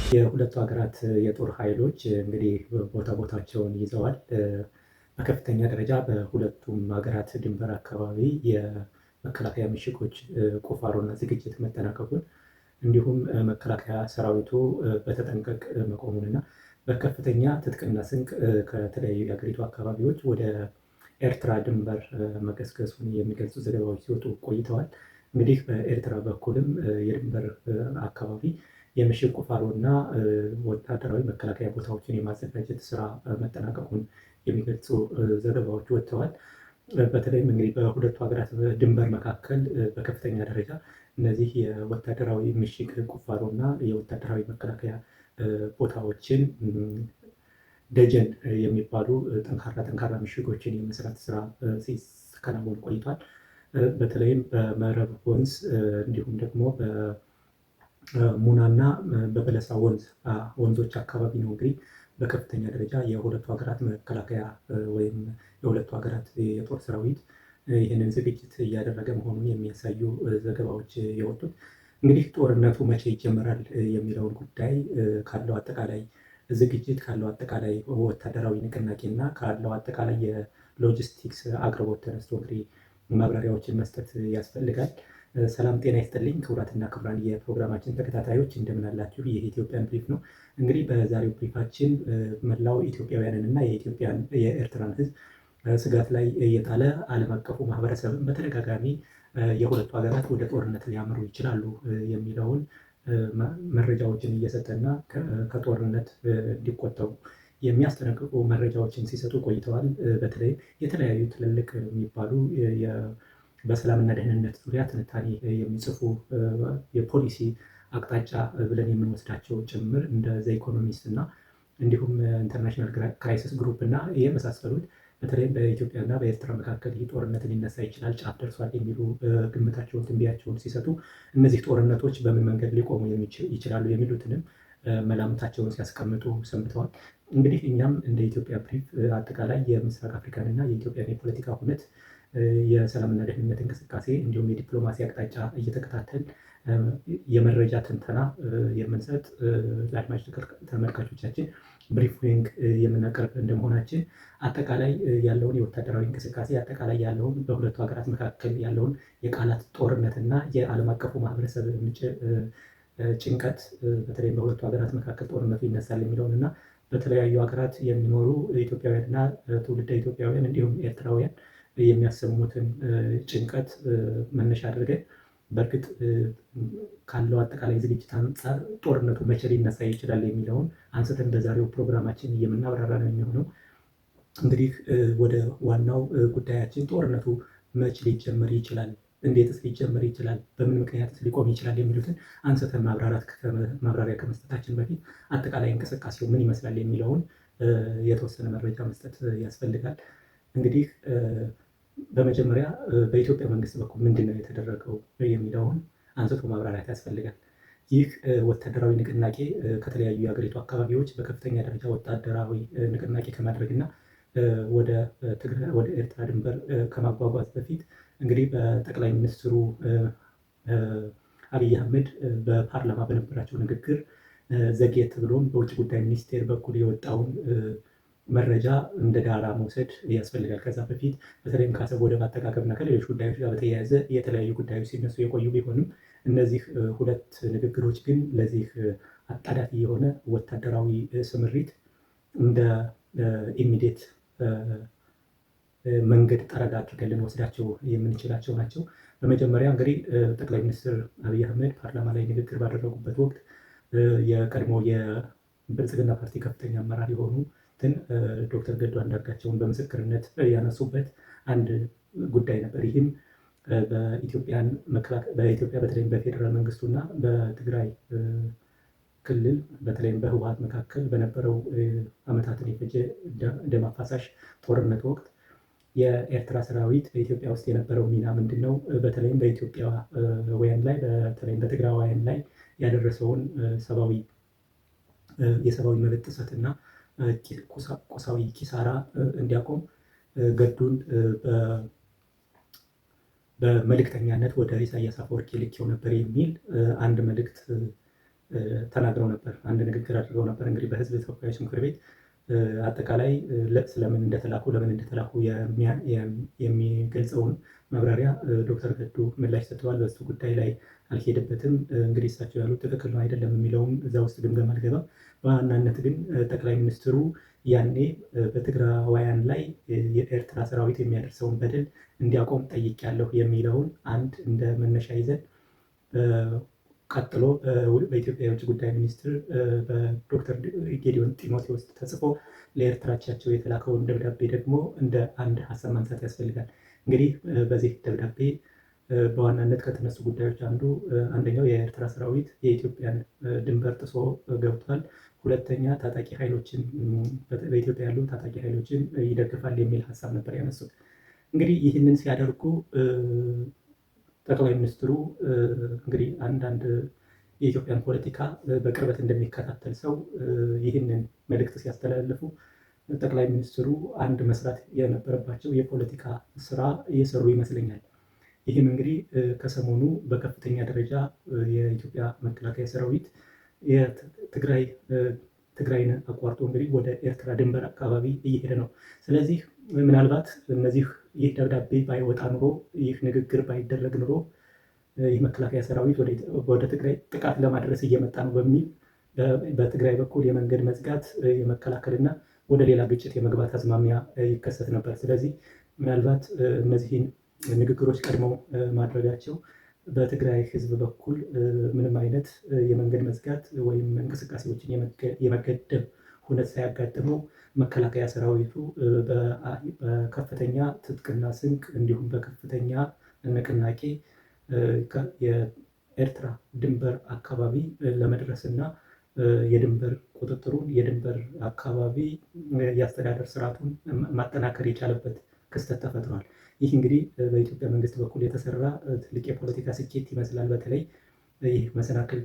የሁለቱ ሀገራት የጦር ኃይሎች እንግዲህ ቦታቸውን ይዘዋል። በከፍተኛ ደረጃ በሁለቱም ሀገራት ድንበር አካባቢ የመከላከያ ምሽጎች ቁፋሮና ዝግጅት መጠናቀቁን እንዲሁም መከላከያ ሰራዊቱ በተጠንቀቅ መቆሙንና በከፍተኛ ትጥቅና ስንቅ ከተለያዩ የሀገሪቱ አካባቢዎች ወደ ኤርትራ ድንበር መገስገሱን የሚገልጹ ዘገባዎች ሲወጡ ቆይተዋል። እንግዲህ በኤርትራ በኩልም የድንበር አካባቢ የምሽግ ቁፋሮ እና ወታደራዊ መከላከያ ቦታዎችን የማዘጋጀት ስራ መጠናቀቁን የሚገልጹ ዘገባዎች ወጥተዋል። በተለይም እንግዲህ በሁለቱ ሀገራት ድንበር መካከል በከፍተኛ ደረጃ እነዚህ የወታደራዊ ምሽግ ቁፋሮ እና የወታደራዊ መከላከያ ቦታዎችን ደጀን የሚባሉ ጠንካራ ምሽጎችን የመስራት ስራ ሲከናወን ቆይቷል። በተለይም በመረብ ወንዝ እንዲሁም ደግሞ ሙናና በበለሳ ወንዞች አካባቢ ነው እንግዲህ በከፍተኛ ደረጃ የሁለቱ ሀገራት መከላከያ ወይም የሁለቱ ሀገራት የጦር ሰራዊት ይህንን ዝግጅት እያደረገ መሆኑን የሚያሳዩ ዘገባዎች የወጡት። እንግዲህ ጦርነቱ መቼ ይጀመራል የሚለውን ጉዳይ ካለው አጠቃላይ ዝግጅት ካለው አጠቃላይ ወታደራዊ ንቅናቄ እና ካለው አጠቃላይ የሎጂስቲክስ አቅርቦት ተነስቶ እንግዲህ ማብራሪያዎችን መስጠት ያስፈልጋል። ሰላም ጤና ይስጥልኝ ክቡራትና ክቡራን የፕሮግራማችን ተከታታዮች እንደምን አላችሁ? ይህ ኢትዮጵያን ብሪፍ ነው። እንግዲህ በዛሬው ብሪፋችን መላው ኢትዮጵያውያንን እና የኤርትራን ሕዝብ ስጋት ላይ የጣለ ዓለም አቀፉ ማህበረሰብን በተደጋጋሚ የሁለቱ ሀገራት ወደ ጦርነት ሊያመሩ ይችላሉ የሚለውን መረጃዎችን እየሰጠና ከጦርነት እንዲቆጠቡ የሚያስጠነቅቁ መረጃዎችን ሲሰጡ ቆይተዋል። በተለይ የተለያዩ ትልልቅ የሚባሉ በሰላምና ደህንነት ዙሪያ ትንታኔ የሚጽፉ የፖሊሲ አቅጣጫ ብለን የምንወስዳቸው ጭምር እንደ ዘ ኢኮኖሚስት እና እንዲሁም ኢንተርናሽናል ክራይሲስ ግሩፕ እና የመሳሰሉት በተለይም በኢትዮጵያና በኤርትራ መካከል ይህ ጦርነት ሊነሳ ይችላል፣ ጫፍ ደርሷል የሚሉ ግምታቸውን ትንበያቸውን ሲሰጡ እነዚህ ጦርነቶች በምን መንገድ ሊቆሙ ይችላሉ የሚሉትንም መላምታቸውን ሲያስቀምጡ ሰንብተዋል። እንግዲህ እኛም እንደ ኢትዮጵያ ብሪፍ አጠቃላይ የምስራቅ አፍሪካን እና የኢትዮጵያን የፖለቲካ ሁነት የሰላምና ደህንነት እንቅስቃሴ እንዲሁም የዲፕሎማሲ አቅጣጫ እየተከታተል የመረጃ ትንተና የምንሰጥ ለአድማጭ ተመልካቾቻችን ብሪፊንግ የምናቀርብ እንደመሆናችን አጠቃላይ ያለውን የወታደራዊ እንቅስቃሴ አጠቃላይ ያለውን በሁለቱ ሀገራት መካከል ያለውን የቃላት ጦርነት እና የዓለም አቀፉ ማህበረሰብ ጭንቀት በተለይም በሁለቱ ሀገራት መካከል ጦርነቱ ይነሳል የሚለውን እና በተለያዩ ሀገራት የሚኖሩ ኢትዮጵያውያን እና ትውልደ ኢትዮጵያውያን እንዲሁም ኤርትራውያን የሚያሰሙትን ጭንቀት መነሻ አድርገን በእርግጥ ካለው አጠቃላይ ዝግጅት አንጻር ጦርነቱ መቼ ሊነሳ ይችላል የሚለውን አንስተን በዛሬው ፕሮግራማችን የምናብራራ ነው የሚሆነው። እንግዲህ ወደ ዋናው ጉዳያችን ጦርነቱ መቼ ሊጀመር ይችላል፣ እንዴትስ ሊጀመር ይችላል፣ በምን ምክንያትስ ሊቆም ይችላል የሚሉትን አንስተን ማብራሪያ ከመስጠታችን በፊት አጠቃላይ እንቅስቃሴው ምን ይመስላል የሚለውን የተወሰነ መረጃ መስጠት ያስፈልጋል። እንግዲህ በመጀመሪያ በኢትዮጵያ መንግስት በኩል ምንድን ነው የተደረገው የሚለውን አንስቶ ማብራሪያት ያስፈልጋል። ይህ ወታደራዊ ንቅናቄ ከተለያዩ የሀገሪቱ አካባቢዎች በከፍተኛ ደረጃ ወታደራዊ ንቅናቄ ከማድረግ እና ወደ ኤርትራ ድንበር ከማጓጓዝ በፊት እንግዲህ በጠቅላይ ሚኒስትሩ አብይ አህመድ በፓርላማ በነበራቸው ንግግር ዘግየት ብሎም በውጭ ጉዳይ ሚኒስቴር በኩል የወጣውን መረጃ እንደ ጋራ መውሰድ ያስፈልጋል። ከዛ በፊት በተለይም ከአሰብ ወደብ አጠቃቀምና ከሌሎች ጉዳዮች ጋር በተያያዘ የተለያዩ ጉዳዮች ሲነሱ የቆዩ ቢሆንም እነዚህ ሁለት ንግግሮች ግን ለዚህ አጣዳፊ የሆነ ወታደራዊ ስምሪት እንደ ኢሚዲየት መንገድ ጠረጋ አድርገን ልንወስዳቸው የምንችላቸው ናቸው። በመጀመሪያ እንግዲህ ጠቅላይ ሚኒስትር አብይ አህመድ ፓርላማ ላይ ንግግር ባደረጉበት ወቅት የቀድሞ የብልጽግና ፓርቲ ከፍተኛ አመራር የሆኑትን ዶክተር ገዱ አንዳርጋቸውን በምስክርነት ያነሱበት አንድ ጉዳይ ነበር። ይህም በኢትዮጵያ በተለይም በፌዴራል መንግስቱና በትግራይ ክልል በተለይም በህወሓት መካከል በነበረው ዓመታትን የፈጀ ደም አፋሳሽ ጦርነት ወቅት የኤርትራ ሰራዊት በኢትዮጵያ ውስጥ የነበረው ሚና ምንድን ነው? በተለይም በኢትዮጵያውያን ላይ በተለይም በትግራዋውያን ላይ ያደረሰውን የሰብአዊ መብት ጥሰት እና ቁሳዊ ኪሳራ እንዲያቆም ገዱን በመልእክተኛነት ወደ ኢሳያስ አፈወርቂ ልኬው ነበር የሚል አንድ መልእክት ተናግረው ነበር። አንድ ንግግር አድርገው ነበር። እንግዲህ በህዝብ ተወካዮች ምክር ቤት አጠቃላይ ስለምን እንደተላኩ ለምን እንደተላኩ የሚገልጸውን ማብራሪያ ዶክተር ገዱ ምላሽ ሰጥተዋል። በሱ ጉዳይ ላይ አልሄድበትም። እንግዲህ እሳቸው ያሉት ትክክል ነው አይደለም የሚለውን እዛ ውስጥ ግምገማ አልገባም። በዋናነት ግን ጠቅላይ ሚኒስትሩ ያኔ በትግራዋያን ላይ የኤርትራ ሰራዊት የሚያደርሰውን በደል እንዲያቆም ጠይቄያለሁ የሚለውን አንድ እንደ መነሻ ይዘን ቀጥሎ በኢትዮጵያ የውጭ ጉዳይ ሚኒስትር በዶክተር ጌዲዮን ጢሞቴዎስ ተጽፎ ለኤርትራ አቻቸው የተላከውን ደብዳቤ ደግሞ እንደ አንድ ሀሳብ ማንሳት ያስፈልጋል። እንግዲህ በዚህ ደብዳቤ በዋናነት ከተነሱ ጉዳዮች አንደኛው የኤርትራ ሰራዊት የኢትዮጵያን ድንበር ጥሶ ገብቷል። ሁለተኛ ታጣቂ ኃይሎችን በኢትዮጵያ ያሉ ታጣቂ ኃይሎችን ይደግፋል የሚል ሀሳብ ነበር ያነሱት። እንግዲህ ይህንን ሲያደርጉ ጠቅላይ ሚኒስትሩ እንግዲህ አንዳንድ የኢትዮጵያን ፖለቲካ በቅርበት እንደሚከታተል ሰው ይህንን መልእክት ሲያስተላልፉ ጠቅላይ ሚኒስትሩ አንድ መስራት የነበረባቸው የፖለቲካ ስራ እየሰሩ ይመስለኛል። ይህም እንግዲህ ከሰሞኑ በከፍተኛ ደረጃ የኢትዮጵያ መከላከያ ሰራዊት ትግራይን አቋርጦ እንግዲህ ወደ ኤርትራ ድንበር አካባቢ እየሄደ ነው። ስለዚህ ምናልባት ይህ ደብዳቤ ባይወጣ ኑሮ ይህ ንግግር ባይደረግ ኑሮ ይህ መከላከያ ሰራዊት ወደ ትግራይ ጥቃት ለማድረስ እየመጣ ነው በሚል በትግራይ በኩል የመንገድ መዝጋት የመከላከልና ወደ ሌላ ግጭት የመግባት አዝማሚያ ይከሰት ነበር። ስለዚህ ምናልባት እነዚህን ንግግሮች ቀድመው ማድረጋቸው በትግራይ ሕዝብ በኩል ምንም አይነት የመንገድ መዝጋት ወይም እንቅስቃሴዎችን የመገደብ ሁነት ሳያጋጥመው መከላከያ ሰራዊቱ በከፍተኛ ትጥቅና ስንቅ እንዲሁም በከፍተኛ ንቅናቄ የኤርትራ ድንበር አካባቢ ለመድረስና የድንበር ቁጥጥሩን የድንበር አካባቢ የአስተዳደር ስርዓቱን ማጠናከር የቻለበት ክስተት ተፈጥሯል። ይህ እንግዲህ በኢትዮጵያ መንግስት በኩል የተሰራ ትልቅ የፖለቲካ ስኬት ይመስላል። በተለይ ይህ መሰናክል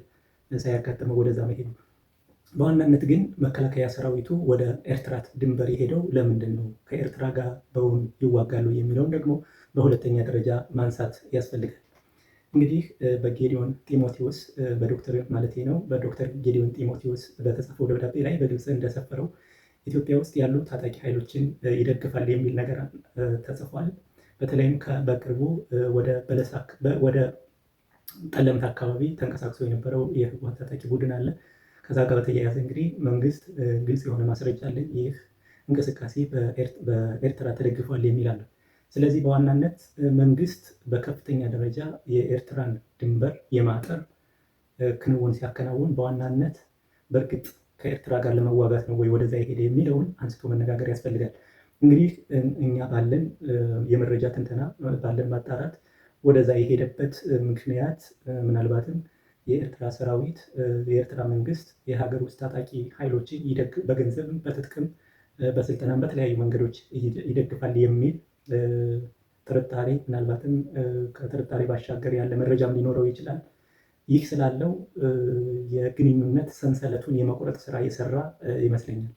ሳያጋጥመው ወደዛ መሄዱ። በዋናነት ግን መከላከያ ሰራዊቱ ወደ ኤርትራ ድንበር የሄደው ለምንድን ነው? ከኤርትራ ጋር በውን ይዋጋሉ የሚለውን ደግሞ በሁለተኛ ደረጃ ማንሳት ያስፈልጋል። እንግዲህ በጌዲዮን ጢሞቴዎስ በዶክተር ጌዲዮን ጢሞቴዎስ በተጻፈው ደብዳቤ ላይ በግልጽ እንደሰፈረው ኢትዮጵያ ውስጥ ያሉ ታጣቂ ኃይሎችን ይደግፋል የሚል ነገር ተጽፏል። በተለይም በቅርቡ ወደ ጠለምት አካባቢ ተንቀሳቅሶ የነበረው የህወሓት ታጣቂ ቡድን አለ። ከዛ ጋር በተያያዘ እንግዲህ መንግስት ግልጽ የሆነ ማስረጃ አለኝ፣ ይህ እንቅስቃሴ በኤርትራ ተደግፏል የሚል አለ። ስለዚህ በዋናነት መንግስት በከፍተኛ ደረጃ የኤርትራን ድንበር የማጠር ክንውን ሲያከናውን በዋናነት በእርግጥ ከኤርትራ ጋር ለመዋጋት ነው ወይ ወደዛ የሄደ የሚለውን አንስቶ መነጋገር ያስፈልጋል። እንግዲህ እኛ ባለን የመረጃ ትንተና ባለን ማጣራት ወደዛ የሄደበት ምክንያት ምናልባትም የኤርትራ ሰራዊት የኤርትራ መንግስት የሀገር ውስጥ ታጣቂ ኃይሎችን በገንዘብም በትጥቅም በስልጠናም በተለያዩ መንገዶች ይደግፋል የሚል ጥርጣሬ ምናልባትም ከጥርጣሬ ባሻገር ያለ መረጃም ሊኖረው ይችላል። ይህ ስላለው የግንኙነት ሰንሰለቱን የመቁረጥ ስራ የሰራ ይመስለኛል።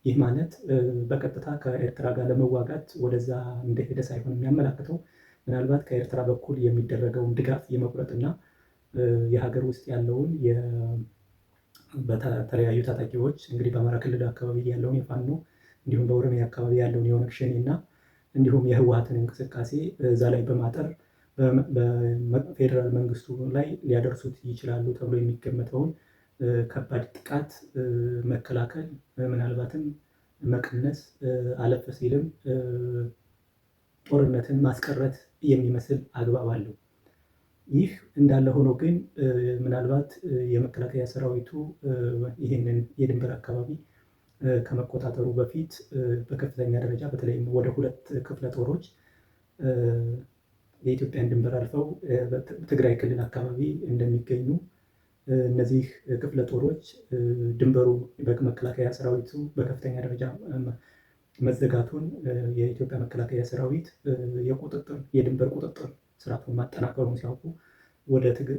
ይህ ማለት በቀጥታ ከኤርትራ ጋር ለመዋጋት ወደዛ እንደሄደ ሳይሆን የሚያመላክተው ምናልባት ከኤርትራ በኩል የሚደረገውን ድጋፍ የመቁረጥና የሀገር ውስጥ ያለውን በተለያዩ ታጣቂዎች እንግዲህ በአማራ ክልል አካባቢ ያለውን የፋኖ እንዲሁም በኦሮሚያ አካባቢ ያለውን የኦነግ ሸኔ እና እንዲሁም የህወሓትን እንቅስቃሴ እዛ ላይ በማጠር በፌዴራል መንግስቱ ላይ ሊያደርሱት ይችላሉ ተብሎ የሚገመተውን ከባድ ጥቃት መከላከል ምናልባትም መቀነስ አለፍ ሲልም ጦርነትን ማስቀረት የሚመስል አግባብ አለው። ይህ እንዳለ ሆኖ ግን ምናልባት የመከላከያ ሰራዊቱ ይህንን የድንበር አካባቢ ከመቆጣጠሩ በፊት በከፍተኛ ደረጃ በተለይም ወደ 2 ክፍለ ጦሮች የኢትዮጵያን ድንበር አልፈው ትግራይ ክልል አካባቢ እንደሚገኙ እነዚህ ክፍለ ጦሮች ድንበሩ በመከላከያ ሰራዊቱ በከፍተኛ ደረጃ መዘጋቱን የኢትዮጵያ መከላከያ ሰራዊት የድንበር ቁጥጥር ስርዓቱን ማጠናከሩን ሲያውቁ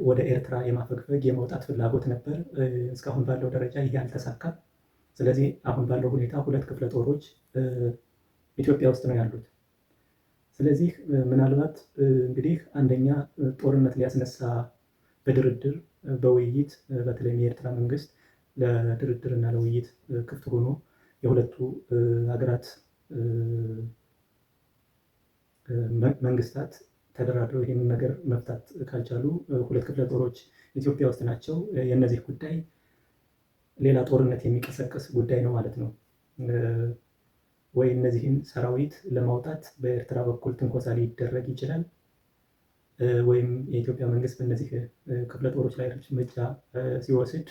ወደ ኤርትራ የማፈግፈግ የመውጣት ፍላጎት ነበር። እስካሁን ባለው ደረጃ ይህ አልተሳካም። ስለዚህ አሁን ባለው ሁኔታ 2 ክፍለ ጦሮች ኢትዮጵያ ውስጥ ነው ያሉት። ስለዚህ ምናልባት እንግዲህ አንደኛ ጦርነት ሊያስነሳ በድርድር በውይይት በተለይም የኤርትራ መንግስት ለድርድር እና ለውይይት ክፍት ሆኖ የሁለቱ ሀገራት መንግስታት ተደራድረው ይህንን ነገር መፍታት ካልቻሉ ሁለት ክፍለ ጦሮች ኢትዮጵያ ውስጥ ናቸው። የእነዚህ ጉዳይ ሌላ ጦርነት የሚቀሰቅስ ጉዳይ ነው ማለት ነው። ወይ እነዚህን ሰራዊት ለማውጣት በኤርትራ በኩል ትንኮሳ ሊደረግ ይችላል፣ ወይም የኢትዮጵያ መንግስት በእነዚህ ክፍለ ጦሮች ላይ እርምጃ ሲወስድ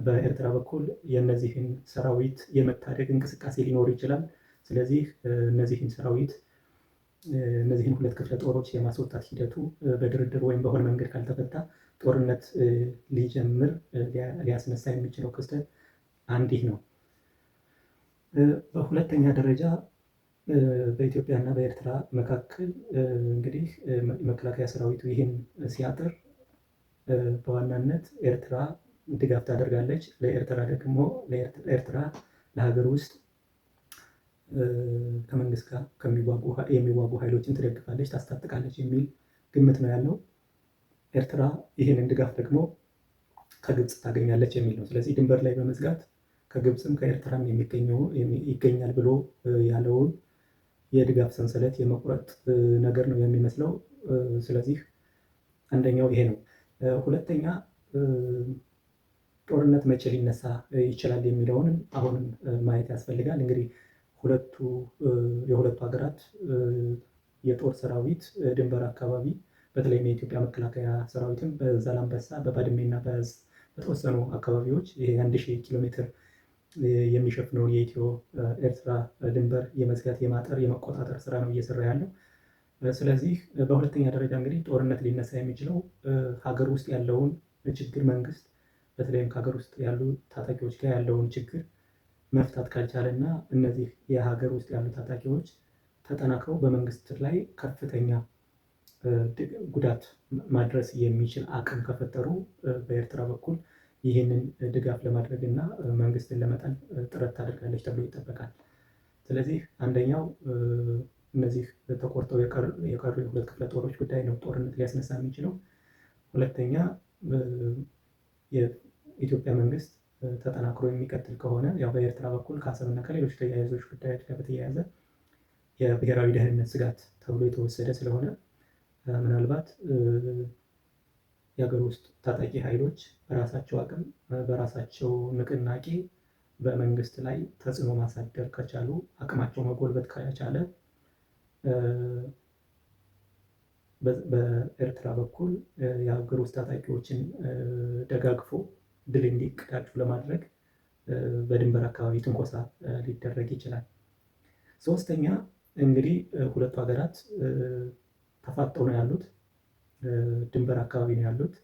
በኤርትራ በኩል የእነዚህን ሰራዊት የመታደግ እንቅስቃሴ ሊኖር ይችላል። ስለዚህ እነዚህን ሁለት ክፍለ ጦሮች የማስወጣት ሂደቱ በድርድር ወይም በሆነ መንገድ ካልተፈታ ጦርነት ሊጀምር ሊያስነሳ የሚችለው ክስተት አንዲህ ነው። በሁለተኛ ደረጃ በኢትዮጵያ እና በኤርትራ መካከል እንግዲህ መከላከያ ሰራዊቱ ይህን ሲያጥር በዋናነት ኤርትራ ድጋፍ ታደርጋለች። ኤርትራ ለሀገር ውስጥ ከመንግስት ጋር የሚዋጉ ኃይሎችን ትደግፋለች፣ ታስታጥቃለች የሚል ግምት ነው ያለው። ኤርትራ ይህንን ድጋፍ ደግሞ ከግብፅ ታገኛለች የሚል ነው። ስለዚህ ድንበር ላይ በመዝጋት ከግብፅም ከኤርትራም ይገኛል ብሎ ያለውን የድጋፍ ሰንሰለት የመቁረጥ ነገር ነው የሚመስለው። ስለዚህ አንደኛው ይሄ ነው። ሁለተኛ ጦርነት መቼ ሊነሳ ይችላል የሚለውን አሁንም ማየት ያስፈልጋል። እንግዲህ የሁለቱ ሀገራት የጦር ሰራዊት ድንበር አካባቢ በተለይም የኢትዮጵያ መከላከያ ሰራዊትም በዛላምበሳ በባድሜና በተወሰኑ አካባቢዎች ይሄ 1000 ኪሎ ሜትር የሚሸፍነውን የኢትዮ ኤርትራ ድንበር የመዝጋት የማጠር የመቆጣጠር ስራ ነው እየሰራ ያለው። ስለዚህ በሁለተኛ ደረጃ እንግዲህ ጦርነት ሊነሳ የሚችለው ሀገር ውስጥ ያለውን ችግር መንግስት በተለይም ከሀገር ውስጥ ያሉ ታጣቂዎች ጋር ያለውን ችግር መፍታት ካልቻለ እና እነዚህ የሀገር ውስጥ ያሉ ታጣቂዎች ተጠናክረው በመንግስት ላይ ከፍተኛ ጉዳት ማድረስ የሚችል አቅም ከፈጠሩ በኤርትራ በኩል ይህንን ድጋፍ ለማድረግ እና መንግስትን ለመጣል ጥረት ታደርጋለች ተብሎ ይጠበቃል። ስለዚህ አንደኛው እነዚህ ተቆርጠው የቀሩ የሁለት ክፍለ ጦሮች ጉዳይ ነው ጦርነት ሊያስነሳ የሚችለው። ሁለተኛ የኢትዮጵያ መንግስት ተጠናክሮ የሚቀጥል ከሆነ ያው በኤርትራ በኩል ከአሰብና ከሌሎች ተያያዦች ጉዳዮች ጋር በተያያዘ የብሔራዊ ደህንነት ስጋት ተብሎ የተወሰደ ስለሆነ ምናልባት የሀገር ውስጥ ታጣቂ ኃይሎች በራሳቸው አቅም በራሳቸው ንቅናቄ በመንግስት ላይ ተጽዕኖ ማሳደር ከቻሉ አቅማቸው መጎልበት ከቻለ በኤርትራ በኩል የሀገር ውስጥ ታጣቂዎችን ደጋግፎ ድል እንዲቀዳጁ ለማድረግ በድንበር አካባቢ ትንኮሳ ሊደረግ ይችላል። ሶስተኛ እንግዲህ ሁለቱ ሀገራት ተፋጠው ነው ያሉት፣ ድንበር አካባቢ ነው ያሉት።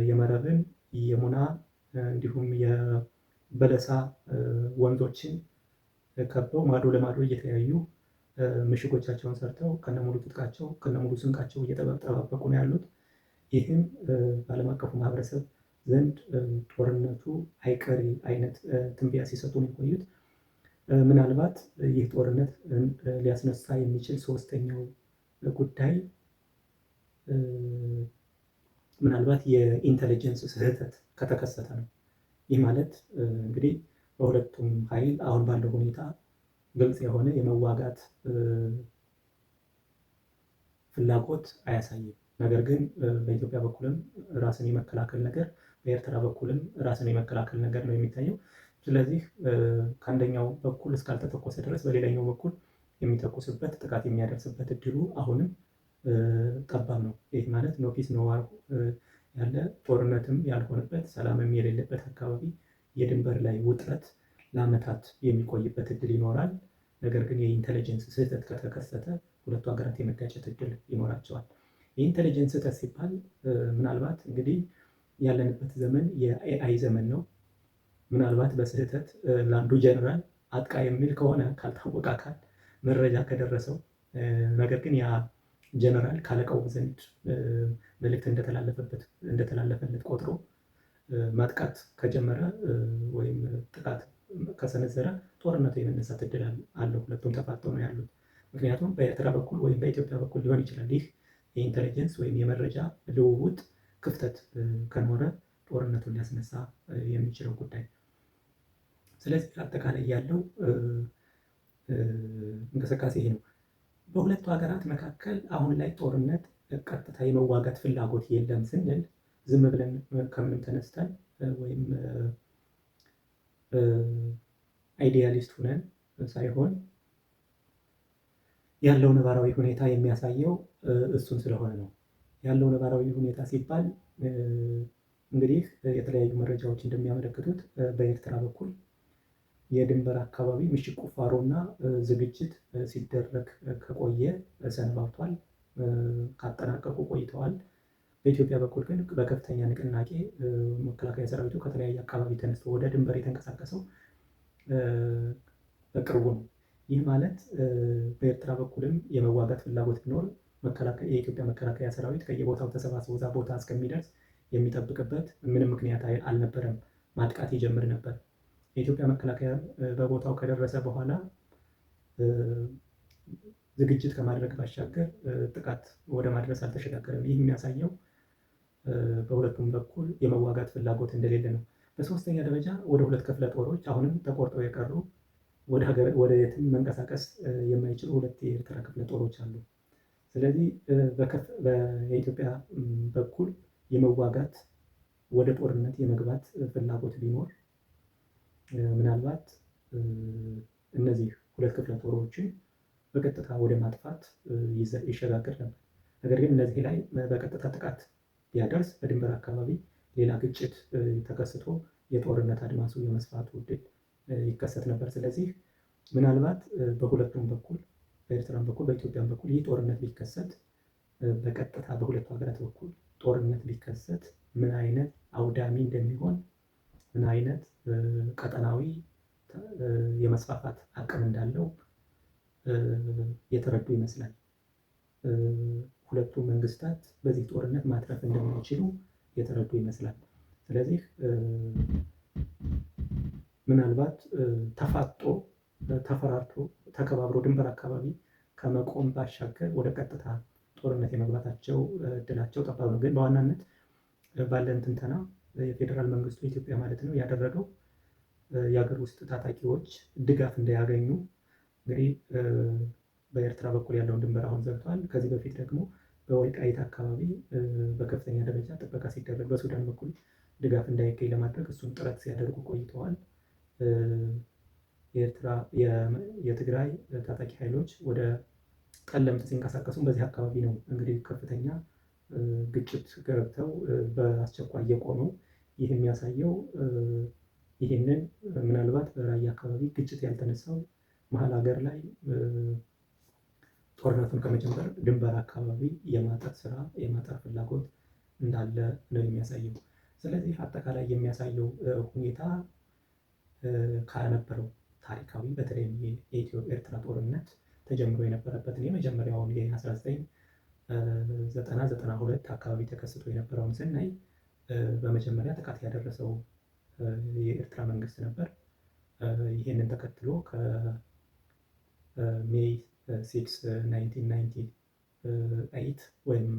የመረብን የሙና እንዲሁም የበለሳ ወንዞችን ከበው ማዶ ለማዶ እየተያዩ ምሽጎቻቸውን ሰርተው ከነሙሉ ትጥቃቸው ከነሙሉ ስንቃቸው እየተጠባበቁ ነው ያሉት። ይህም በዓለም አቀፉ ማህበረሰብ ዘንድ ጦርነቱ አይቀሬ አይነት ትንበያ ሲሰጡ ነው የቆዩት። ምናልባት ይህ ጦርነት ሊያስነሳ የሚችል ሶስተኛው ጉዳይ ምናልባት የኢንተለጀንስ ስህተት ከተከሰተ ነው። ይህ ማለት እንግዲህ በሁለቱም ኃይል አሁን ባለው ሁኔታ ግልጽ የሆነ የመዋጋት ፍላጎት አያሳይም። ነገር ግን በኢትዮጵያ በኩልም ራስን የመከላከል ነገር፣ በኤርትራ በኩልም ራስን የመከላከል ነገር ነው የሚታየው። ስለዚህ ከአንደኛው በኩል እስካልተተኮሰ ድረስ በሌላኛው በኩል የሚተኩስበት ጥቃት የሚያደርስበት እድሉ አሁንም ጠባብ ነው። ይህ ማለት ኖ ፒስ ኖ ዋር ያለ ጦርነትም ያልሆነበት ሰላምም የሌለበት አካባቢ የድንበር ላይ ውጥረት ለዓመታት የሚቆይበት እድል ይኖራል። ነገር ግን የኢንተለጀንስ ስህተት ከተከሰተ ሁለቱ ሀገራት የመጋጨት እድል ይኖራቸዋል። የኢንተለጀንስ ስህተት ሲባል ምናልባት እንግዲህ ያለንበት ዘመን የኤአይ ዘመን ነው። ምናልባት በስህተት ለአንዱ ጀነራል አጥቃ የሚል ከሆነ ካልታወቀ አካል መረጃ ከደረሰው ነገር ግን ያ ጀነራል ካለቃው ዘንድ መልእክት እንደተላለፈለት ቆጥሮ ማጥቃት ከጀመረ ወይም ጥቃት ከሰነዘረ ጦርነቱ የመነሳት እድል አለው። ሁለቱም ተፋጠው ነው ያሉት። ምክንያቱም በኤርትራ በኩል ወይም በኢትዮጵያ በኩል ሊሆን ይችላል። ይህ የኢንተለጀንስ ወይም የመረጃ ልውውጥ ክፍተት ከኖረ ጦርነቱን ሊያስነሳ የሚችለው ጉዳይ። ስለዚህ አጠቃላይ ያለው እንቅስቃሴ ይሄ ነው። በሁለቱ ሀገራት መካከል አሁን ላይ ጦርነት ቀጥታ የመዋጋት ፍላጎት የለም ስንል ዝም ብለን ከምንም ተነስተን ወይም አይዲያሊስት ሁነን ሳይሆን ያለው ነባራዊ ሁኔታ የሚያሳየው እሱን ስለሆነ ነው። ያለው ነባራዊ ሁኔታ ሲባል እንግዲህ የተለያዩ መረጃዎች እንደሚያመለክቱት በኤርትራ በኩል የድንበር አካባቢ ምሽግ ቁፋሮና ዝግጅት ሲደረግ ከቆየ ሰነባብቷል፣ ካጠናቀቁ ቆይተዋል። በኢትዮጵያ በኩል ግን በከፍተኛ ንቅናቄ መከላከያ ሰራዊቱ ከተለያየ አካባቢ ተነስቶ ወደ ድንበር የተንቀሳቀሰው በቅርቡ ነው። ይህ ማለት በኤርትራ በኩልም የመዋጋት ፍላጎት ቢኖር የኢትዮጵያ መከላከያ ሰራዊት ከየቦታው ተሰባስቦ እዛ ቦታ እስከሚደርስ የሚጠብቅበት ምንም ምክንያት አልነበረም። ማጥቃት ይጀምር ነበር። የኢትዮጵያ መከላከያ በቦታው ከደረሰ በኋላ ዝግጅት ከማድረግ ባሻገር ጥቃት ወደ ማድረስ አልተሸጋገረም። ይህ የሚያሳየው በሁለቱም በኩል የመዋጋት ፍላጎት እንደሌለ ነው። በሶስተኛ ደረጃ ወደ ሁለት ክፍለ ጦሮች አሁንም ተቆርጠው የቀሩ ወደ የትም መንቀሳቀስ የማይችሉ ሁለት የኤርትራ ክፍለ ጦሮች አሉ። ስለዚህ በኢትዮጵያ በኩል የመዋጋት ወደ ጦርነት የመግባት ፍላጎት ቢኖር ምናልባት እነዚህ ሁለት ክፍለ ጦሮችን በቀጥታ ወደ ማጥፋት ይሸጋገር ነበር። ነገር ግን እነዚህ ላይ በቀጥታ ጥቃት ቢያደርስ በድንበር አካባቢ ሌላ ግጭት ተከስቶ የጦርነት አድማሱ የመስፋቱ ዕድል ይከሰት ነበር። ስለዚህ ምናልባት በሁለቱም በኩል በኤርትራም በኩል በኢትዮጵያም በኩል ይህ ጦርነት ቢከሰት በቀጥታ በሁለቱ ሀገራት በኩል ጦርነት ቢከሰት ምን አይነት አውዳሚ እንደሚሆን ምን አይነት ቀጠናዊ የመስፋፋት አቅም እንዳለው የተረዱ ይመስላል። ሁለቱ መንግስታት በዚህ ጦርነት ማትረፍ እንደማይችሉ የተረዱ ይመስላል። ስለዚህ ምናልባት ተፋጦ ተፈራርቶ ተከባብሮ ድንበር አካባቢ ከመቆም ባሻገር ወደ ቀጥታ ጦርነት የመግባታቸው እድላቸው ጠባብ ነው። ግን በዋናነት ባለን ትንተና የፌዴራል መንግስቱ ኢትዮጵያ ማለት ነው ያደረገው የሀገር ውስጥ ታጣቂዎች ድጋፍ እንዳያገኙ እንግዲህ በኤርትራ በኩል ያለውን ድንበር አሁን ዘግቷል። ከዚህ በፊት ደግሞ በወልቃይት አካባቢ በከፍተኛ ደረጃ ጥበቃ ሲደረግ በሱዳን በኩል ድጋፍ እንዳይገኝ ለማድረግ እሱን ጥረት ሲያደርጉ ቆይተዋል። የትግራይ ታጣቂ ኃይሎች ወደ ጠለምት ሲንቀሳቀሱም በዚህ አካባቢ ነው እንግዲህ ከፍተኛ ግጭት ገብተው በአስቸኳይ የቆመው። ይህ የሚያሳየው ይህንን ምናልባት በራያ አካባቢ ግጭት ያልተነሳው መሀል ሀገር ላይ ጦርነቱን ከመጀመር ድንበር አካባቢ የማጠር ስራ የማጠር ፍላጎት እንዳለ ነው የሚያሳየው። ስለዚህ አጠቃላይ የሚያሳየው ሁኔታ ከነበረው ታሪካዊ በተለይም የኢትዮ ኤርትራ ጦርነት ተጀምሮ የነበረበትን የመጀመሪያውን የ1992 አካባቢ ተከስቶ የነበረውን ስናይ በመጀመሪያ ጥቃት ያደረሰው የኤርትራ መንግስት ነበር። ይህንን ተከትሎ ከሜይ 6 1998 ወይም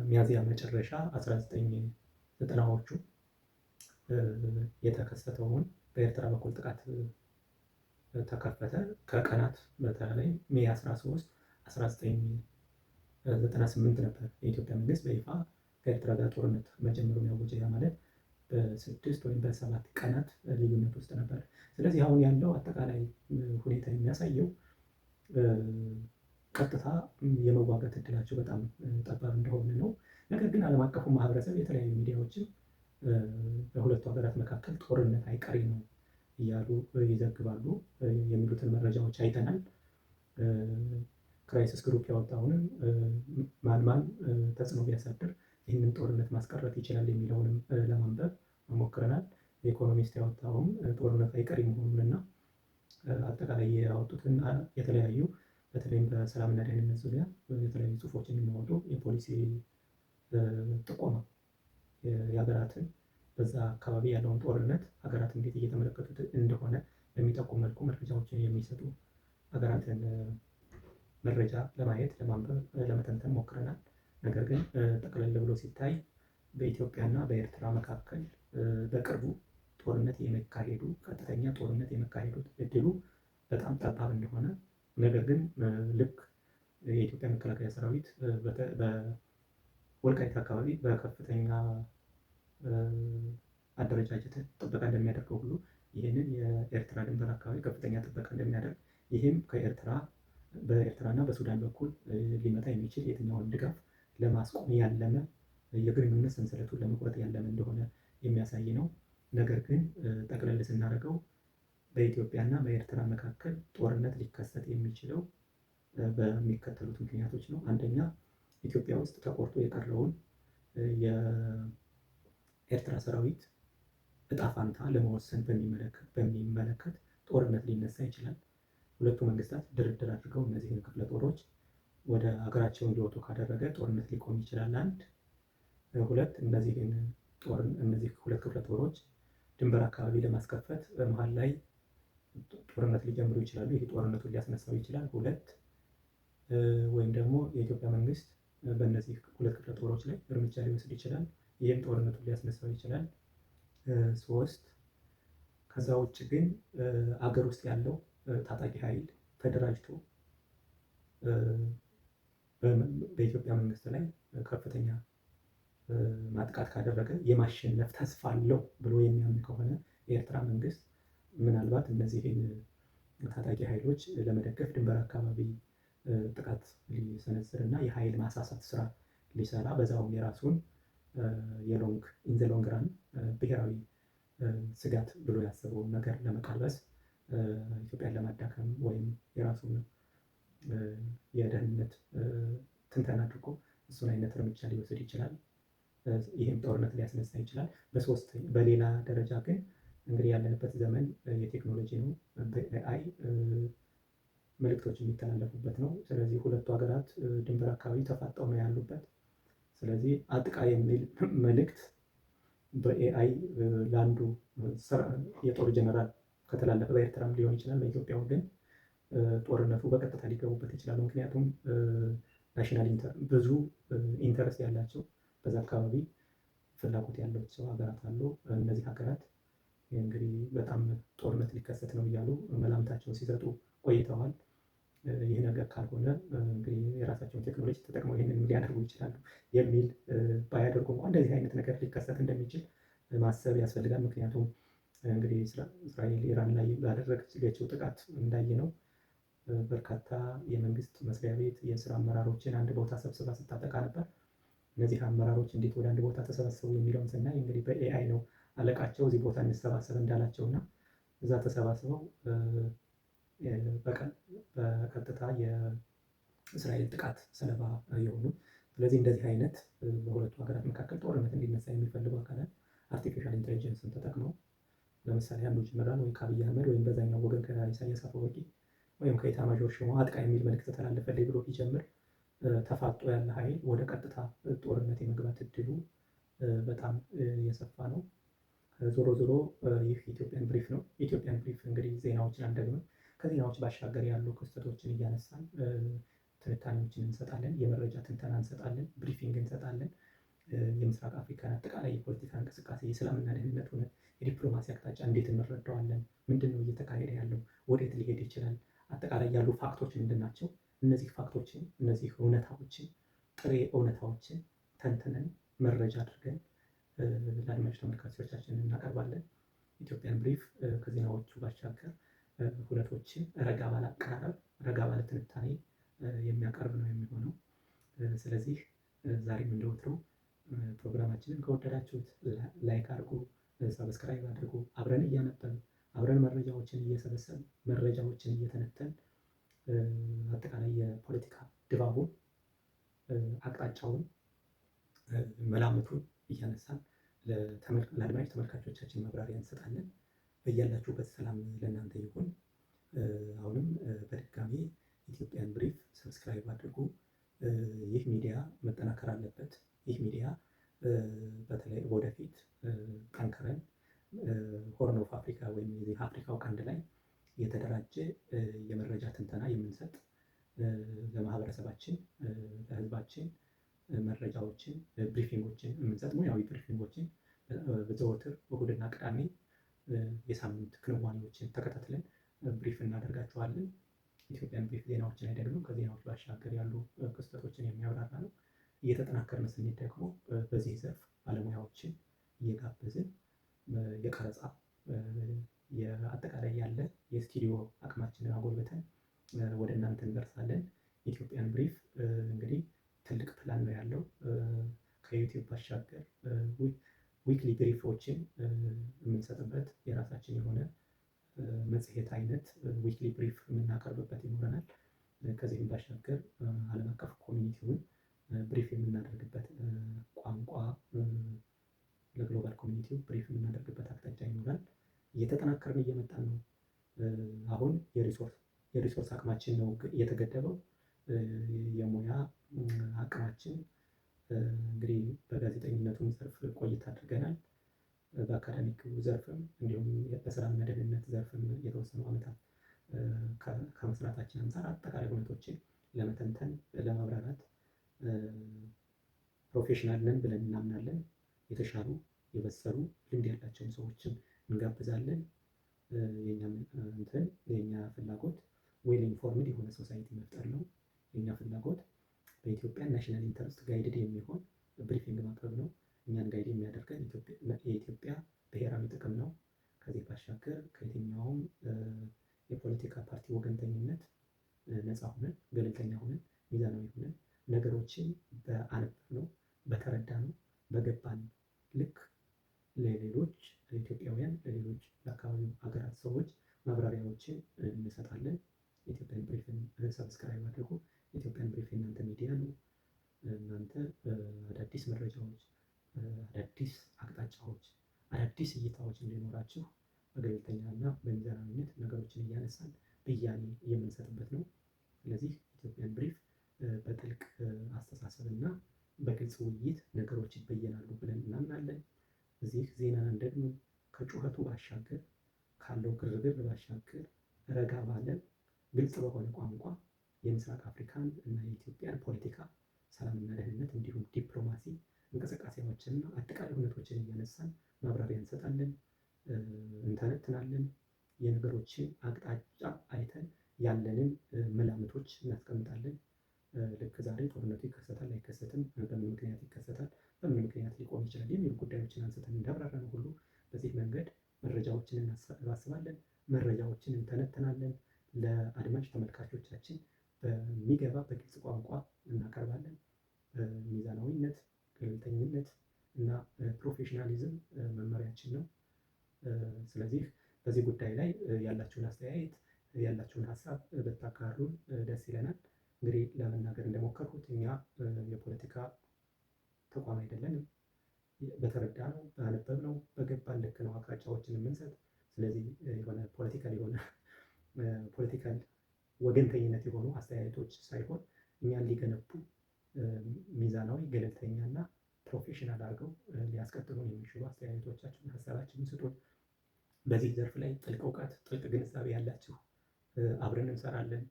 ሚያዝያ መጨረሻ 1990ዎቹ የተከሰተውን በኤርትራ በኩል ጥቃት ተከፈተ። ከቀናት በተለይ ሜይ 13 1998 ነበር የኢትዮጵያ መንግስት በይፋ ከኤርትራ ጋር ጦርነት መጀመሩን ያወጀ። ያ ማለት በ6 ወይም በ7 ቀናት ልዩነት ውስጥ ነበር። ስለዚህ አሁን ያለው አጠቃላይ ሁኔታ የሚያሳየው ቀጥታ የመዋጋት እድላቸው በጣም ጠባብ እንደሆነ ነው። ነገር ግን ዓለም አቀፉ ማህበረሰብ የተለያዩ ሚዲያዎችን በሁለቱ ሀገራት መካከል ጦርነት አይቀሬ ነው እያሉ ይዘግባሉ። የሚሉትን መረጃዎች አይተናል። ክራይሲስ ግሩፕ ያወጣውንም ማን ተጽዕኖ ቢያሳድር ይህንን ጦርነት ማስቀረት ይችላል የሚለውንም ለማንበብ ሞክረናል። ኢኮኖሚስት ያወጣውም ጦርነት አይቀሬ መሆኑንና አጠቃላይ ያወጡትን የተለያዩ በተለይም በሰላምና ደህንነት ዙሪያ የተለያዩ ጽሁፎችን የሚያወጡ የፖሊሲ ጥቆማ የሀገራትን በዛ አካባቢ ያለውን ጦርነት ሀገራት እንዴት እየተመለከቱት እንደሆነ በሚጠቁም መልኩ መረጃዎችን የሚሰጡ ሀገራትን መረጃ ለማየት ለማንበብ ለመተንተን ሞክረናል። ነገር ግን ጠቅለል ብሎ ሲታይ በኢትዮጵያና በኤርትራ መካከል በቅርቡ ጦርነት የመካሄዱ ቀጥተኛ ጦርነት የመካሄዱ እድሉ በጣም ጠባብ እንደሆነ፣ ነገር ግን ልክ የኢትዮጵያ መከላከያ ሰራዊት በወልቃይት አካባቢ በከፍተኛ አደረጃጀት ጥበቃ እንደሚያደርገው ሁሉ ይህንን የኤርትራ ድንበር አካባቢ ከፍተኛ ጥበቃ እንደሚያደርግ፣ ይህም በኤርትራና በሱዳን በኩል ሊመጣ የሚችል የትኛውን ድጋፍ ለማስቆም ያለመ የግንኙነት ሰንሰለቱን ለመቁረጥ ያለመ እንደሆነ የሚያሳይ ነው። ነገር ግን ጠቅለል ስናደርገው በኢትዮጵያና በኤርትራ መካከል ጦርነት ሊከሰት የሚችለው በሚከተሉት ምክንያቶች ነው። አንደኛ፣ ኢትዮጵያ ውስጥ ተቆርጦ የቀረውን የኤርትራ ሰራዊት እጣ ፋንታ ለመወሰን በሚመለከት ጦርነት ሊነሳ ይችላል። ሁለቱ መንግስታት ድርድር አድርገው እነዚህን ክፍለ ጦሮች ወደ ሀገራቸው እንዲወጡ ካደረገ ጦርነት ሊቆም ይችላል። አንድ ሁለት፣ እነዚህ ሁለት ክፍለ ጦሮች ድንበር አካባቢ ለማስከፈት በመሀል ላይ ጦርነት ሊጀምሩ ይችላሉ። ይህ ጦርነቱን ሊያስነሳው ይችላል። ሁለት፣ ወይም ደግሞ የኢትዮጵያ መንግስት በእነዚህ ሁለት ክፍለ ጦሮች ላይ እርምጃ ሊወስድ ይችላል። ይህም ጦርነቱን ሊያስነሳው ይችላል። ሶስት፣ ከዛ ውጭ ግን አገር ውስጥ ያለው ታጣቂ ኃይል ተደራጅቶ በኢትዮጵያ መንግስት ላይ ከፍተኛ ማጥቃት ካደረገ የማሸነፍ ተስፋ አለው ብሎ የሚያምን ከሆነ የኤርትራ መንግስት ምናልባት እነዚህን ታጣቂ ኃይሎች ለመደገፍ ድንበር አካባቢ ጥቃት ሊሰነዝር እና የኃይል ማሳሳት ስራ ሊሰራ በዛውም የራሱን ኢን ዘ ሎንግ ራን ብሔራዊ ስጋት ብሎ ያሰበውን ነገር ለመቀልበስ ኢትዮጵያን ለማዳከም ወይም የራሱን የደህንነት ትንተና አድርጎ እሱን አይነት እርምጃ ሊወስድ ይችላል። ይህም ጦርነት ሊያስነሳ ይችላል። በሌላ ደረጃ ግን እንግዲህ ያለንበት ዘመን የቴክኖሎጂ ነው። በኤአይ መልእክቶች የሚተላለፉበት ነው። ስለዚህ ሁለቱ ሀገራት ድንበር አካባቢ ተፋጠው ነው ያሉበት። ስለዚህ አጥቃ የሚል መልእክት በኤአይ ለአንዱ የጦር ጀነራል ከተላለፈ በኤርትራም ሊሆን ይችላል፣ በኢትዮጵያ ግን ጦርነቱ በቀጥታ ሊገቡበት ይችላሉ። ምክንያቱም ናሽናል ብዙ ኢንተረስት ያላቸው በዛ አካባቢ ፍላጎት ያላቸው ሀገራት አሉ። እነዚህ ሀገራት እንግዲህ በጣም ጦርነት ሊከሰት ነው እያሉ መላምታቸውን ሲሰጡ ቆይተዋል። ይህ ነገር ካልሆነ እንግዲህ የራሳቸውን ቴክኖሎጂ ተጠቅመው ይህንን ሊያደርጉ ይችላሉ የሚል ባያደርጉ እንኳን እንደዚህ አይነት ነገር ሊከሰት እንደሚችል ማሰብ ያስፈልጋል። ምክንያቱም እንግዲህ እስራኤል ኢራን ላይ ባደረገችው ጥቃት እንዳየነው በርካታ የመንግስት መስሪያ ቤት የስራ አመራሮችን አንድ ቦታ ሰብስባ ስታጠቃ ነበር። እነዚህ አመራሮች እንዴት ወደ አንድ ቦታ ተሰበሰቡ የሚለውን ስናይ እንግዲህ በኤአይ ነው አለቃቸው እዚህ ቦታ እንሰባሰብ እንዳላቸው እና እዛ ተሰባስበው በቀጥታ የእስራኤል ጥቃት ሰለባ የሆኑ። ስለዚህ እንደዚህ አይነት በሁለቱ ሀገራት መካከል ጦርነት እንዲነሳ የሚፈልጉ አካላት አርቲፊሻል ኢንቴሊጀንስን ተጠቅመው ለምሳሌ አንዱ ጀነራል ወይ ከአብይ አህመድ ወይም በዛኛው ወገን ከኢሳያስ አፈወርቂ ወይም ከኢታማዦር ሹም አጥቃ የሚል መልዕክት ተላለፈልኝ ብሎ ቢጀምር ተፋጦ ያለ ኃይል ወደ ቀጥታ ጦርነት የመግባት እድሉ በጣም የሰፋ ነው። ዞሮ ዞሮ ይህ ኢትዮጵያን ብሪፍ ነው። ኢትዮጵያን ብሪፍ እንግዲህ ዜናዎችን አንደግምም። ከዜናዎች ባሻገር ያሉ ክስተቶችን እያነሳን ትንታኔዎችን እንሰጣለን፣ የመረጃ ትንተና እንሰጣለን፣ ብሪፊንግ እንሰጣለን። የምስራቅ አፍሪካን አጠቃላይ የፖለቲካ እንቅስቃሴ፣ የሰላምና ደህንነት ሆነ የዲፕሎማሲ አቅጣጫ እንዴት እንረዳዋለን? ምንድን ነው እየተካሄደ ያለው? ወዴት ሊሄድ ይችላል? አጠቃላይ ያሉ ፋክቶች ምንድን ናቸው? እነዚህ ፋክቶችን፣ እነዚህ እውነታዎችን፣ ጥሬ እውነታዎችን ተንትነን መረጃ አድርገን ለአድማጭ ተመልካቾቻችን እናቀርባለን። ኢትዮጵያን ብሪፍ ከዜናዎቹ ባሻገር ሁነቶችን ረጋ ባለ አቀራረብ፣ ረጋ ባለ ትንታኔ የሚያቀርብ ነው የሚሆነው። ስለዚህ ዛሬም እንደወትረው ፕሮግራማችንን ከወደዳችሁት ላይክ አድርጉ፣ ሰብስክራይብ አድርጉ። አብረን እያነበብን አብረን መረጃዎችን እየሰበሰብን መረጃዎችን እየተነተን አጠቃላይ የፖለቲካ ድባቡን አቅጣጫውን መላምቱን እያነሳን ለአድማጭ ተመልካቾቻችን ማብራሪያ እንሰጣለን። በያላችሁበት ሰላም ለእናንተ ይሁን። አሁንም በድጋሚ ኢትዮጵያን ብሪፍ ሰብስክራይብ አድርጉ። ይህ ሚዲያ መጠናከር አለበት። ይህ ሚዲያ በተለይ ወደፊት ጠንክረን ሆርን ኦፍ አፍሪካ ወይም የዚህ አፍሪካው ቀንድ ላይ የተደራጀ የመረጃ ትንተና የምንሰጥ ለማህበረሰባችን ለህዝባችን መረጃዎችን ብሪፊንጎችን የምንሰጥ ሙያዊ ብሪፊንጎችን በዘወትር እሁድና ቅዳሜ የሳምንት ክንዋኔዎችን ተከታትለን ብሪፍ እናደርጋችኋለን። ኢትዮጵያን ብሪፍ ዜናዎችን አይደግምም። ከዜናዎች ባሻገር ያሉ ክስተቶችን የሚያብራራ ነው። እየተጠናከርን ስንሄድ ደግሞ በዚህ ዘርፍ ባለሙያዎችን እየጋበዝን የቀረጻ የአጠቃላይ ያለ የስቱዲዮ አቅማችንን አጎልብተን ወደ እናንተ እንደርሳለን። ኢትዮጵያን ብሪፍ እንግዲህ ትልቅ ፕላን ነው ያለው። ከዩቲዩብ ባሻገር ዊክሊ ብሪፎችን የምንሰጥበት የራሳችን የሆነ መጽሔት አይነት ዊክሊ ብሪፍ የምናቀርብበት ይኖረናል። ከዚህም ባሻገር ዓለም አቀፍ ኮሚኒቲውን ብሪፍ የምናደርግበት ቋንቋ ለግሎባል ኮሚኒቲው ብሪፍ የምናደርግበት አቅጣጫ ይኖራል። እየተጠናከርን እየመጣን ነው። አሁን የሪሶርስ አቅማችን ነው እየተገደበው። የሙያ አቅማችን እንግዲህ በጋዜጠኝነቱም ዘርፍ ቆይታ አድርገናል። በአካዳሚክ ዘርፍም እንዲሁም በሰላምና ደህንነት ዘርፍም የተወሰኑ ዓመታት ከመስራታችን አንፃር አጠቃላይ ሁኔታዎችን ለመተንተን ለማብራራት ፕሮፌሽናል ነን ብለን እናምናለን። የተሻሉ የበሰሉ ልምድ ያላቸውን ሰዎችን እንጋብዛለን። የኛ ፍላጎት ዌል ኢንፎርምድ የሆነ ሶሳይቲ መፍጠር ነው። የኛ ፍላጎት በኢትዮጵያ ናሽናል ኢንተረስት ጋይድድ የሚሆን ብሪፊንግ ማቅረብ ነው። እኛን ጋይድ የሚያደርገን የኢትዮጵያ ብሔራዊ ጥቅም ነው። ከዚህ ባሻገር ከየትኛውም የፖለቲካ ፓርቲ ወገንተኝነት ነፃ ሆነን ገለልተኛ ሆነን ሚዛናዊ ሆነን ነገሮችን በአነበብነው በተረዳነው በገባን ልክ ለሌሎች ኢትዮጵያውያን ለሌሎች ለአካባቢው ሀገራት ሰዎች ማብራሪያዎችን እንሰጣለን። ኢትዮጵያን ብሪፍን ሰብስክራይብ አድርጉ። ኢትዮጵያን ብሪፍ የእናንተ ሚዲያ ነው። እናንተ አዳዲስ መረጃዎች፣ አዳዲስ አቅጣጫዎች፣ አዳዲስ እይታዎች እንዲኖራችሁ በገለልተኛና በሚዛናዊነት ነገሮችን እያነሳን ብያኔ የምንሰጥበት ነው። ስለዚህ ኢትዮጵያን ብሪፍ በጥልቅ አስተሳሰብና በግልጽ ውይይት ነገሮች ይበየናሉ ብለን እናምናለን። እዚህ ዜናን ደግሞ ከጩኸቱ ባሻገር ካለው ግርግር ባሻገር ረጋ ባለ ግልጽ በሆነ ቋንቋ የምስራቅ አፍሪካን እና የኢትዮጵያን ፖለቲካ፣ ሰላምና ደህንነት እንዲሁም ዲፕሎማሲ እንቅስቃሴዎችንና አጠቃላይ ሁኔታዎችን እያነሳን ማብራሪያ እንሰጣለን፣ እንተነትናለን። የነገሮችን አቅጣጫ አይተን ያለንን መላምቶች እናስቀምጣለን። ልክ ዛሬ ጦርነቱ ይከሰታል አይከሰትም፣ በምን ምክንያት ይከሰታል፣ በምን ምክንያት ሊቆም ይችላል የሚሉ ጉዳዮችን አንስተን እንዳብራራነው ሁሉ በዚህ መንገድ መረጃዎችን እናሰባስባለን፣ መረጃዎችን እንተነትናለን። ለአድማጭ ተመልካቾቻችን በሚገባ በግልጽ ቋንቋ እናቀርባለን። ሚዛናዊነት፣ ገለልተኝነት እና ፕሮፌሽናሊዝም መመሪያችን ነው። ስለዚህ በዚህ ጉዳይ ላይ ያላችሁን አስተያየት ያላችሁን ሀሳብ ብታጋሩን ደስ ይለናል። እንግዲህ ለመናገር እንደሞከርኩት እኛ የፖለቲካ ተቋም አይደለንም። በተረዳነው ባነበብነው በገባን ልክ ነው አቅጣጫዎችን የምንሰጥ። ስለዚህ የሆነ ፖለቲካል ወገንተኝነት የሆኑ አስተያየቶች ሳይሆን እኛን ሊገነቡ ሚዛናዊ ገለልተኛና ፕሮፌሽናል አድርገው ሊያስቀጥሉን የሚችሉ አስተያየቶቻችሁን ሀሳባችንን ስጡን። በዚህ ዘርፍ ላይ ጥልቅ እውቀት ጥልቅ ግንዛቤ ያላችሁ አብረን እንሰራለን።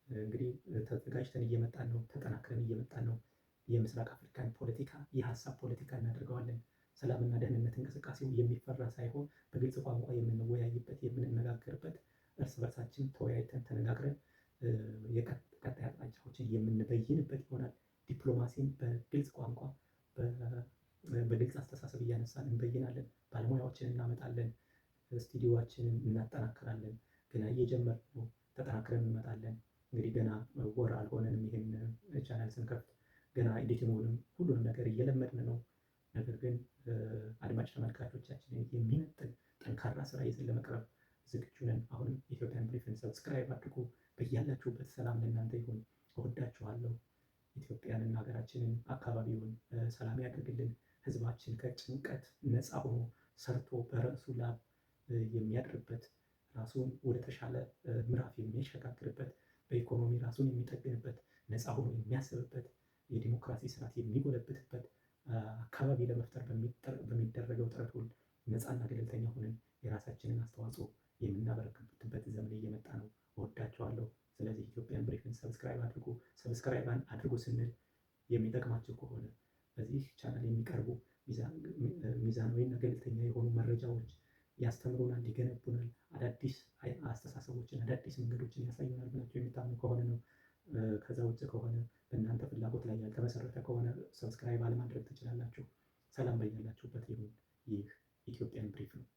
እንግዲህ ተዘጋጅተን እየመጣን ነው፣ ተጠናክረን እየመጣን ነው። የምስራቅ አፍሪካን ፖለቲካ የሀሳብ ፖለቲካ እናደርገዋለን። ሰላምና ደህንነት እንቅስቃሴው የሚፈራ ሳይሆን በግልጽ ቋንቋ የምንወያይበት የምንነጋገርበት፣ እርስ በርሳችን ተወያይተን ተነጋግረን የቀጣይ አቅጣጫዎችን የምንበይንበት ይሆናል። ዲፕሎማሲን በግልጽ ቋንቋ በግልጽ አስተሳሰብ እያነሳን እንበይናለን። ባለሙያዎችን እናመጣለን። ስቱዲዮዋችንን እናጠናክራለን። ገና እየጀመርን ነው፣ ተጠናክረን እንመጣለን። እንግዲህ ገና ወር አልሆነንም ይሄን ቻናል ስንከፍት፣ ገና ኤዲቲንጉንም ሁሉንም ነገር እየለመድን ነው። ነገር ግን አድማጭ ተመልካቾቻችንን የሚመጥን ጠንካራ ስራ ይዘን ለመቅረብ ዝግጁ ነን። አሁንም ኢትዮጵያን ብሪፍን ሰብስክራይብ አድርጉ። በያላችሁበት ሰላም ለእናንተ ይሁን። እወዳችኋለሁ። ኢትዮጵያንና ሀገራችንን አካባቢውን ሰላም ያደርግልን። ህዝባችን ከጭንቀት ነፃ ሆኖ ሰርቶ በራሱ ላብ የሚያድርበት፣ ራሱን ወደ ተሻለ ምዕራፍ የሚያሸጋግርበት፣ በኢኮኖሚ ራሱን የሚጠግንበት፣ ነፃ ሆኖ የሚያስብበት፣ የዲሞክራሲ ስርዓት የሚጎለብትበት አካባቢ ለመፍጠር በሚደረገው ጥረት ሁሉ ነፃና ገለልተኛ ሆነን የራሳችንን አስተዋጽኦ የምናበረክትበት ዘመን እየመጣ ነው። እወዳችኋለሁ። ስለዚህ ኢትዮጵያን ብሪፍን ሰብስክራይብ ሰብስክራይብ አድርጉ። ሰብስክራይብ አድርጉ ስንል የሚጠቅማችሁ ከሆነ በዚህ ቻናል የሚቀርቡ ሚዛናዊና ገለልተኛ የሆኑ መረጃዎች ያስተምሩናል፣ ይገነቡናል፣ አዳዲስ አስተሳሰቦችን፣ አዳዲስ መንገዶችን ያሳዩናል ብላችሁ የምታምኑ ከሆነ ነው። ከዛ ውጭ ከሆነ በእናንተ ፍላጎት ላይ ያልተመሰረተ ከሆነ ሰብስክራይብ አለማድረግ ትችላላችሁ። ሰላም በያላችሁበት ይሁን። ይህ ኢትዮጵያን ብሪፍ ነው።